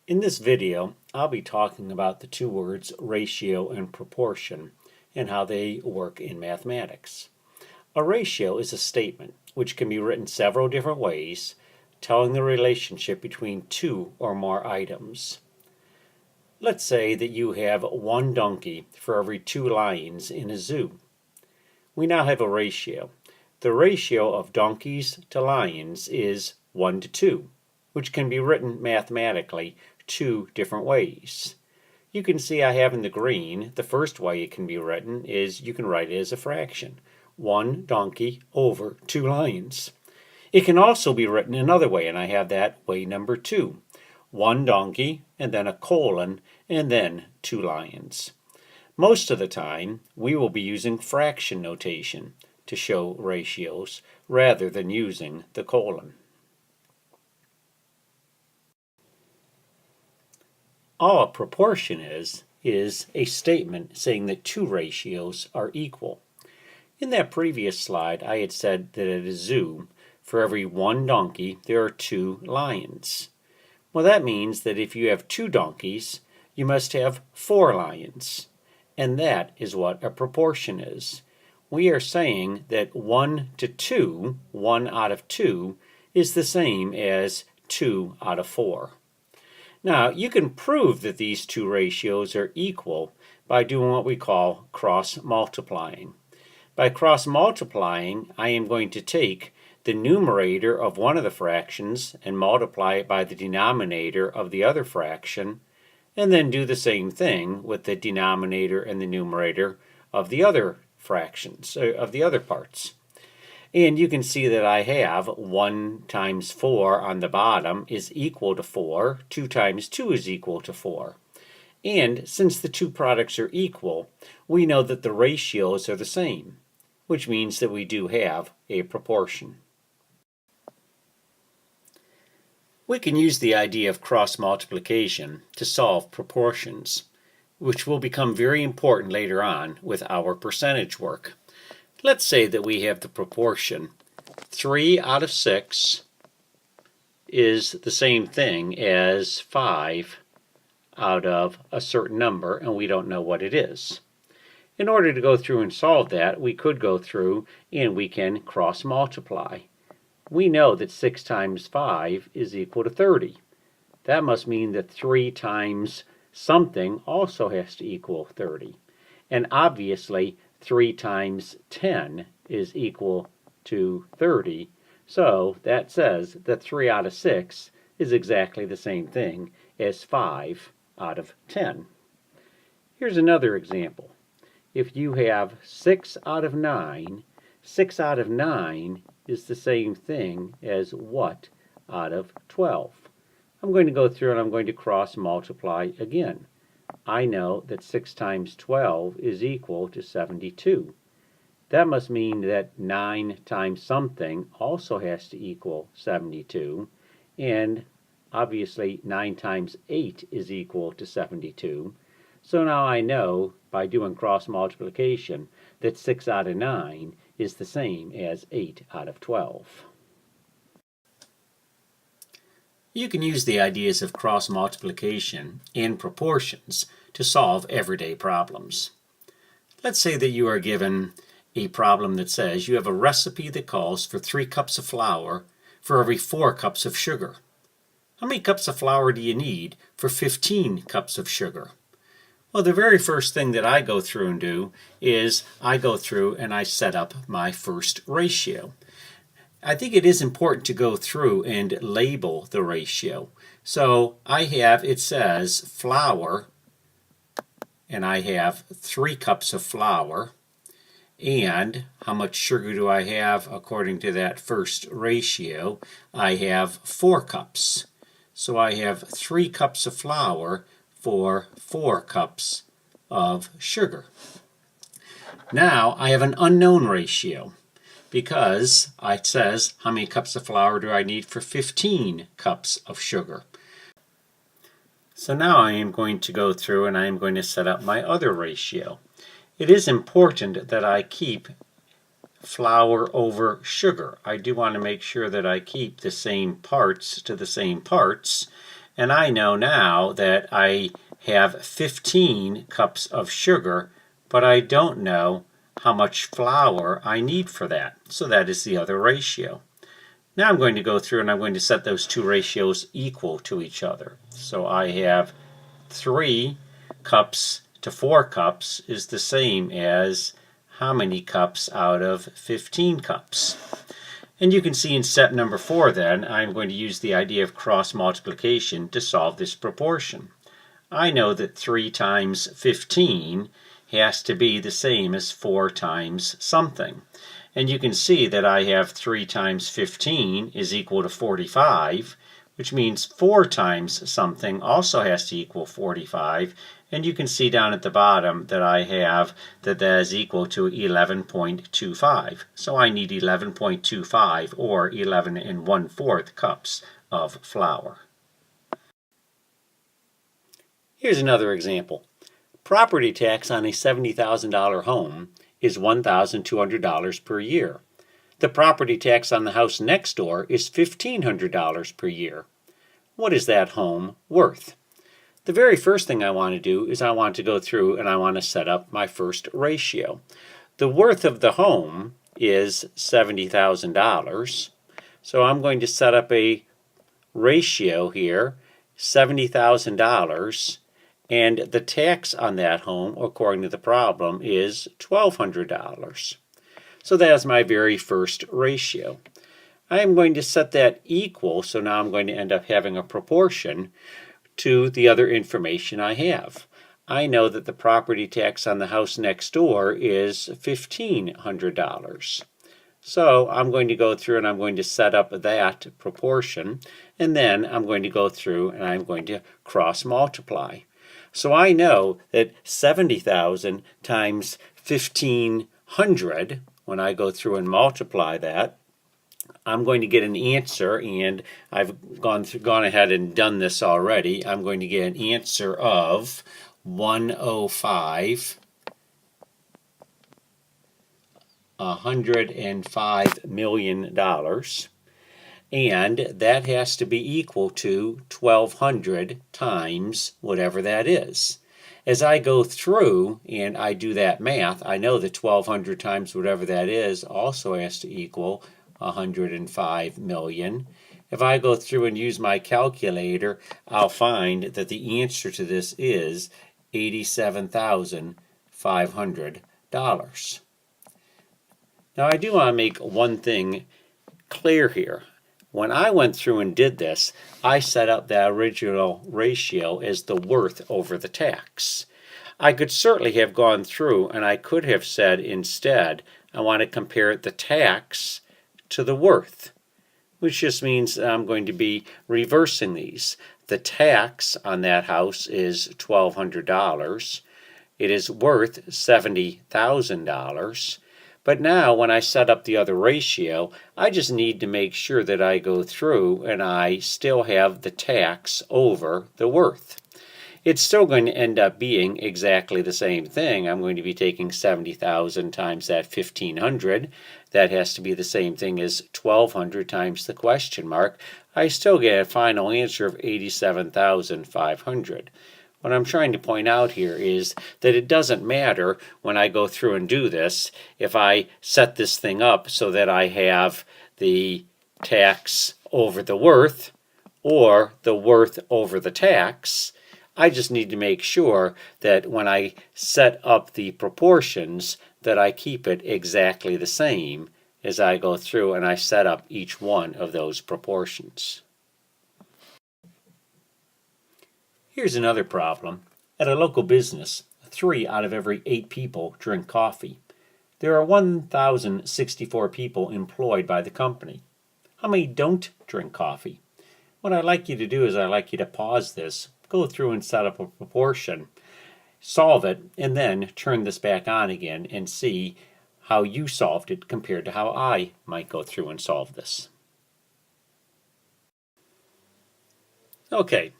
In this video, I'll be talking about the two words ratio and proportion and how they work in mathematics. A ratio is a statement which can be written several different ways, telling the relationship between two or more items. Let's say that you have one donkey for every two lions in a zoo. We now have a ratio. The ratio of donkeys to lions is 1 to 2, which can be written mathematically two different ways. You can see I have in the green, the first way it can be written is you can write it as a fraction. 1 donkey over 2 lions. It can also be written another way, and I have that way number 2. 1 donkey, and then a colon, and then 2 lions. Most of the time, we will be using fraction notation to show ratios rather than using the colon. All a proportion is a statement saying that two ratios are equal. In that previous slide, I had said that at a zoo, for every 1 donkey, there are 2 lions. Well, that means that if you have 2 donkeys, you must have 4 lions. And that is what a proportion is. We are saying that 1 to 2, 1 out of 2, is the same as 2 out of 4. Now, you can prove that these two ratios are equal by doing what we call cross-multiplying. By cross-multiplying, I am going to take the numerator of one of the fractions and multiply it by the denominator of the other fraction, and then do the same thing with the denominator and the numerator of the other fractions, of the other parts. And you can see that I have 1 times 4 on the bottom is equal to 4. 2 times 2 is equal to 4. And since the two products are equal, we know that the ratios are the same, which means that we do have a proportion. We can use the idea of cross-multiplication to solve proportions, which will become very important later on with our percentage work. Let's say that we have the proportion 3 out of 6 is the same thing as 5 out of a certain number, and we don't know what it is. In order to go through and solve that, we could go through and we can cross-multiply. We know that 6 times 5 is equal to 30. That must mean that 3 times something also has to equal 30. And obviously, 3 times 10 is equal to 30. So that says that 3 out of 6 is exactly the same thing as 5 out of 10. Here's another example. If you have 6 out of 9, 6 out of 9 is the same thing as what out of 12? I'm going to go through and I'm going to cross multiply again. I know that 6 times 12 is equal to 72. That must mean that 9 times something also has to equal 72. And obviously 9 times 8 is equal to 72. So now I know by doing cross multiplication that 6 out of 9 is the same as 8 out of 12. You can use the ideas of cross multiplication and proportions to solve everyday problems. Let's say that you are given a problem that says you have a recipe that calls for 3 cups of flour for every 4 cups of sugar. How many cups of flour do you need for 15 cups of sugar? Well, the very first thing that I go through and do is I go through and I set up my first ratio. I think it is important to go through and label the ratio. So I have, it says flour, and I have 3 cups of flour. And how much sugar do I have according to that first ratio? I have 4 cups. So I have 3 cups of flour for 4 cups of sugar. Now I have an unknown ratio because it says how many cups of flour do I need for 15 cups of sugar. So now I am going to go through and I am going to set up my other ratio. It is important that I keep flour over sugar. I do want to make sure that I keep the same parts to the same parts, And I know now that I have 15 cups of sugar, but I don't know how much flour I need for that. So that is the other ratio. Now I'm going to go through and I'm going to set those two ratios equal to each other. So I have 3 cups to 4 cups is the same as how many cups out of 15 cups. And you can see in step number 4 then, I'm going to use the idea of cross multiplication to solve this proportion. I know that 3 times 15 has to be the same as 4 times something. And you can see that I have 3 times 15 is equal to 45, which means 4 times something also has to equal 45. And you can see down at the bottom that I have that is equal to 11.25. So I need 11.25 or 11 1/4 cups of flour. Here's another example. Property tax on a $70,000 home is $1,200 per year. The property tax on the house next door is $1,500 per year. What is that home worth? The very first thing I want to do is I want to go through and I want to set up my first ratio. The worth of the home is $70,000. So I'm going to set up a ratio here, $70,000, and the tax on that home, according to the problem, is $1,200. So that's my very first ratio. I am going to set that equal, so now I'm going to end up having a proportion to the other information I have. I know that the property tax on the house next door is $1,500. So I'm going to go through and I'm going to set up that proportion, and then I'm going to go through and I'm going to cross multiply. So I know that 70,000 times 1,500, when I go through and multiply that, I'm going to get an answer, and I've gone ahead and done this already. I'm going to get an answer of $105 million, and that has to be equal to 1,200 times whatever that is. As I go through and I do that math, I know that 1,200 times whatever that is also has to equal 105 million. If I go through and use my calculator, I'll find that the answer to this is $87,500. Now I do want to make one thing clear here. When I went through and did this, I set up the original ratio as the worth over the tax. I could certainly have gone through and I could have said instead, I want to compare the tax to the worth, which just means I'm going to be reversing these. The tax on that house is $1,200. It is worth $70,000. But now when I set up the other ratio, I just need to make sure that I go through and I still have the tax over the worth. It's still going to end up being exactly the same thing. I'm going to be taking 70,000 times that 1,500. That has to be the same thing as 1,200 times the question mark. I still get a final answer of 87,500. What I'm trying to point out here is that it doesn't matter when I go through and do this if I set this thing up so that I have the tax over the worth or the worth over the tax. I just need to make sure that when I set up the proportions that I keep it exactly the same as I go through and I set up each one of those proportions. Here's another problem. At a local business, 3 out of every 8 people drink coffee. There are 1,064 people employed by the company. How many don't drink coffee? What I'd like you to do is I'd like you to pause this, go through and set up a proportion, solve it, and then turn this back on again and see how you solved it compared to how I might go through and solve this. Okay.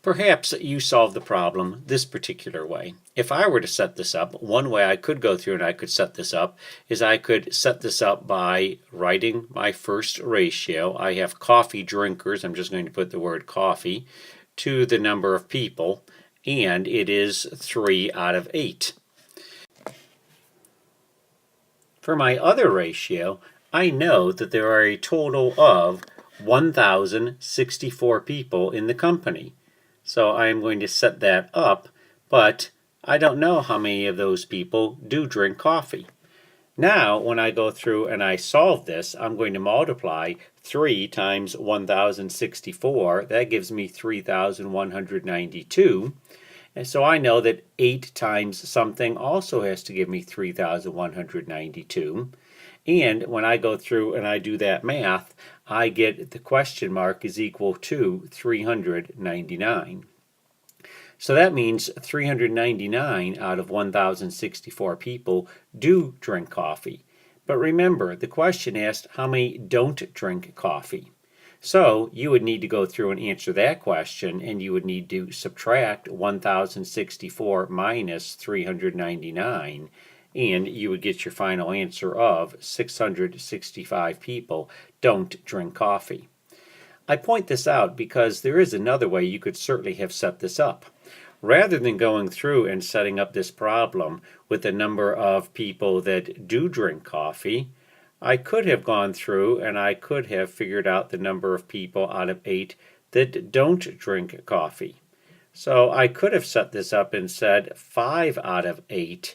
Perhaps you solve the problem this particular way. If I were to set this up, one way I could go through and I could set this up is I could set this up by writing my first ratio. I have coffee drinkers. I'm just going to put the word coffee. to the number of people, and it is 3 out of 8. For my other ratio, I know that there are a total of 1,064 people in the company. So I am going to set that up, but I don't know how many of those people do drink coffee. Now, when I go through and I solve this, I'm going to multiply 3 times 1,064. That gives me 3,192. And so I know that 8 times something also has to give me 3,192. And when I go through and I do that math, I get the question mark is equal to 399. So that means 399 out of 1,064 people do drink coffee. But remember, the question asked how many don't drink coffee. So you would need to go through and answer that question, and you would need to subtract 1,064 minus 399, and you would get your final answer of 665 people don't drink coffee. I point this out because there is another way you could certainly have set this up. Rather than going through and setting up this problem with the number of people that do drink coffee, I could have gone through and I could have figured out the number of people out of 8 that don't drink coffee. So I could have set this up and said 5 out of 8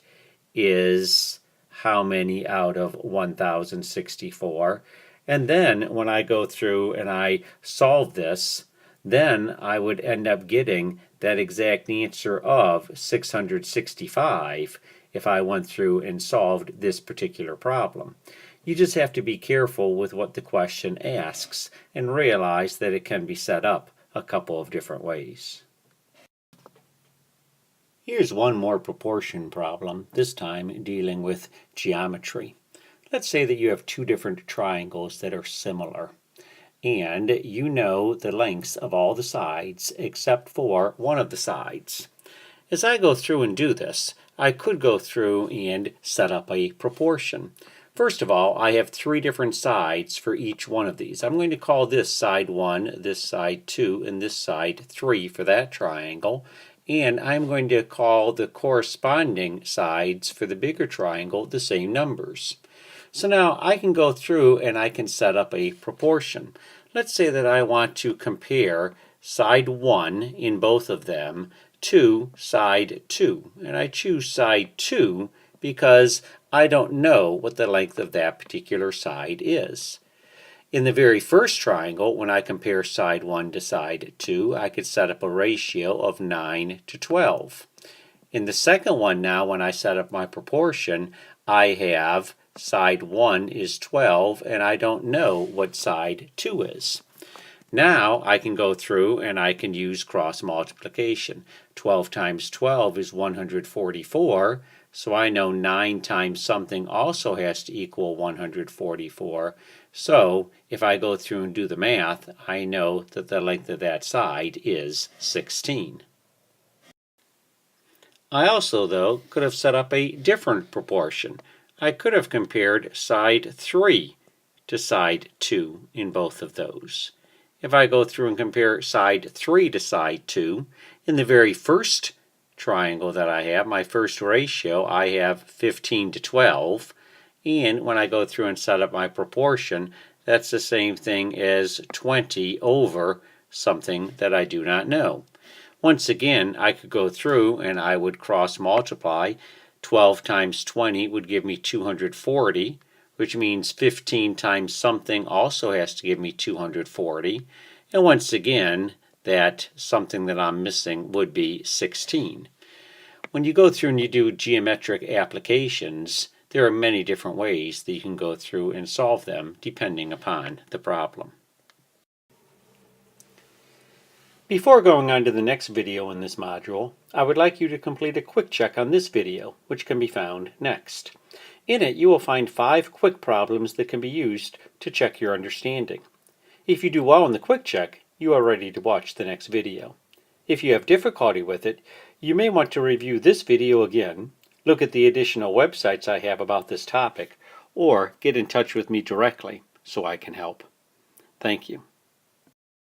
is how many out of 1,064. And then when I go through and I solve this, then I would end up getting that exact answer of 665 if I went through and solved this particular problem. You just have to be careful with what the question asks and realize that it can be set up a couple of different ways. Here's one more proportion problem, this time dealing with geometry. Let's say that you have two different triangles that are similar, and you know the lengths of all the sides except for one of the sides. As I go through and do this, I could go through and set up a proportion. First of all, I have 3 different sides for each one of these. I'm going to call this side 1, this side 2, and this side 3 for that triangle. And I'm going to call the corresponding sides for the bigger triangle the same numbers. So now I can go through and I can set up a proportion. Let's say that I want to compare side 1 in both of them to side 2. And I choose side 2 because I don't know what the length of that particular side is. In the very first triangle, when I compare side 1 to side 2, I could set up a ratio of 9 to 12. In the second one now, when I set up my proportion, I have side 1 is 12, and I don't know what side 2 is. Now I can go through and I can use cross multiplication. 12 times 12 is 144, so I know 9 times something also has to equal 144. So if I go through and do the math, I know that the length of that side is 16. I also, though, could have set up a different proportion. I could have compared side 3 to side 2 in both of those. If I go through and compare side 3 to side 2, in the very first triangle that I have, my first ratio, I have 15 to 12. And when I go through and set up my proportion, that's the same thing as 20 over something that I do not know. Once again, I could go through and I would cross multiply. 12 times 20 would give me 240, which means 15 times something also has to give me 240. And once again, that something that I'm missing would be 16. When you go through and you do geometric applications, there are many different ways that you can go through and solve them depending upon the problem. Before going on to the next video in this module, I would like you to complete a quick check on this video, which can be found next. In it, you will find 5 quick problems that can be used to check your understanding. If you do well in the quick check, you are ready to watch the next video. If you have difficulty with it, you may want to review this video again, look at the additional websites I have about this topic, or get in touch with me directly so I can help. Thank you.